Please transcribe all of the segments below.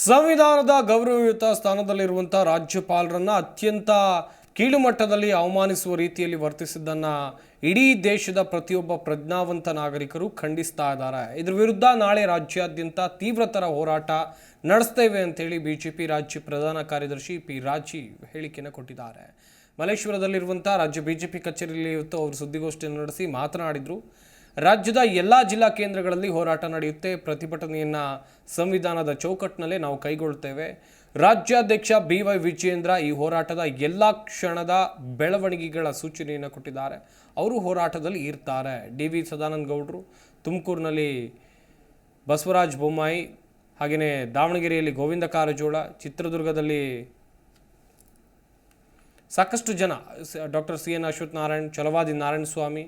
ಸಂವಿಧಾನದ ಗೌರವಯುತ ಸ್ಥಾನದಲ್ಲಿರುವಂಥ ರಾಜ್ಯಪಾಲರನ್ನ ಅತ್ಯಂತ ಕೀಳುಮಟ್ಟದಲ್ಲಿ ಅವಮಾನಿಸುವ ರೀತಿಯಲ್ಲಿ ವರ್ತಿಸಿದ್ದನ್ನು ಇಡೀ ದೇಶದ ಪ್ರತಿಯೊಬ್ಬ ಪ್ರಜ್ಞಾವಂತ ನಾಗರಿಕರು ಖಂಡಿಸ್ತಾ ಇದ್ದಾರೆ. ಇದರ ವಿರುದ್ಧ ನಾಳೆ ರಾಜ್ಯಾದ್ಯಂತ ತೀವ್ರತರ ಹೋರಾಟ ನಡೆಸ್ತೇವೆ ಅಂತೇಳಿ ಬಿಜೆಪಿ ರಾಜ್ಯ ಪ್ರಧಾನ ಕಾರ್ಯದರ್ಶಿ ಪಿ ರಾಜಿ ಹೇಳಿಕೆಯನ್ನು ಕೊಟ್ಟಿದ್ದಾರೆ. ಮಲ್ಲೇಶ್ವರದಲ್ಲಿರುವಂಥ ರಾಜ್ಯ ಬಿಜೆಪಿ ಕಚೇರಿಯಲ್ಲಿ ಇವತ್ತು ಅವರು ಸುದ್ದಿಗೋಷ್ಠಿಯನ್ನು ನಡೆಸಿ ಮಾತನಾಡಿದರು. ರಾಜ್ಯದ ಎಲ್ಲ ಜಿಲ್ಲಾ ಕೇಂದ್ರಗಳಲ್ಲಿ ಹೋರಾಟ ನಡೆಯುತ್ತೆ. ಪ್ರತಿಭಟನೆಯನ್ನು ಸಂವಿಧಾನದ ಚೌಕಟ್ಟಿನಲ್ಲೇ ನಾವು ಕೈಗೊಳ್ಳುತ್ತೇವೆ. ರಾಜ್ಯಾಧ್ಯಕ್ಷ BY ವಿಜಯೇಂದ್ರ ಈ ಹೋರಾಟದ ಎಲ್ಲ ಕ್ಷಣದ ಬೆಳವಣಿಗೆಗಳ ಸೂಚನೆಯನ್ನು ಕೊಟ್ಟಿದ್ದಾರೆ. ಅವರು ಹೋರಾಟದಲ್ಲಿ ಇರ್ತಾರೆ. DV ಸದಾನಂದ ಗೌಡರು, ತುಮಕೂರಿನಲ್ಲಿ ಬಸವರಾಜ ಬೊಮ್ಮಾಯಿ, ಹಾಗೆಯೇ ದಾವಣಗೆರೆಯಲ್ಲಿ ಗೋವಿಂದ ಕಾರಜೋಳ, ಚಿತ್ರದುರ್ಗದಲ್ಲಿ ಸಾಕಷ್ಟು ಜನ, ಡಾಕ್ಟರ್ CN ಅಶ್ವಥ್ ನಾರಾಯಣ್, ಛಲವಾದಿ ನಾರಾಯಣಸ್ವಾಮಿ,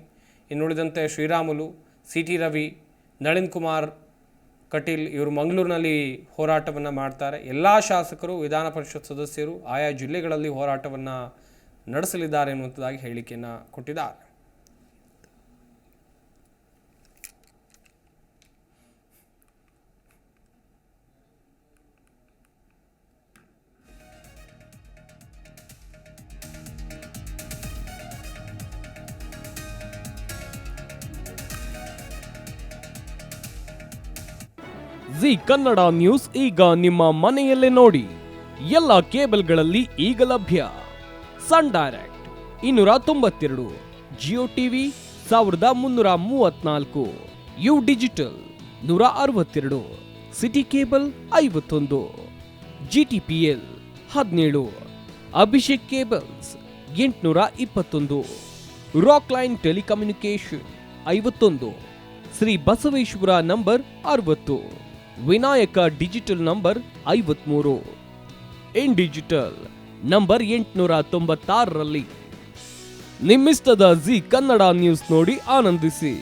ಇನ್ನುಳಿದಂತೆ ಶ್ರೀರಾಮುಲು, CT ರವಿ, ನಳಿನ್ ಕುಮಾರ್ ಕಟೀಲ್ ಇವರು ಮಂಗಳೂರಿನಲ್ಲಿ ಹೋರಾಟವನ್ನು ಮಾಡ್ತಾರೆ. ಎಲ್ಲ ಶಾಸಕರು, ವಿಧಾನ ಪರಿಷತ್ ಸದಸ್ಯರು ಆಯಾ ಜಿಲ್ಲೆಗಳಲ್ಲಿ ಹೋರಾಟವನ್ನು ನಡೆಸಲಿದ್ದಾರೆ ಎನ್ನುವಂಥದ್ದಾಗಿ ಹೇಳಿಕೆಯನ್ನು ಕೊಟ್ಟಿದ್ದಾರೆ. ಜಿ ಕನ್ನಡ ನ್ಯೂಸ್ ಈಗ ನಿಮ್ಮ ಮನೆಯಲ್ಲೇ ನೋಡಿ. ಎಲ್ಲ ಕೇಬಲ್ಗಳಲ್ಲಿ ಈಗ ಲಭ್ಯ. Sun Direct 292, Jio TV 1334, U Digital 162, City Cable 51, GTPL 17, Abhishek Cables 821, Rock Line Telecommunication 51, Shri Basaveshwara number 60, Vinayaka Digital number 53, In Digital number 896ರಲ್ಲಿ ನಿಮ್ಮಿಸ್ತದ ಜಿ ಕನ್ನಡ ನ್ಯೂಸ್ ನೋಡಿ ಆನಂದಿಸಿ.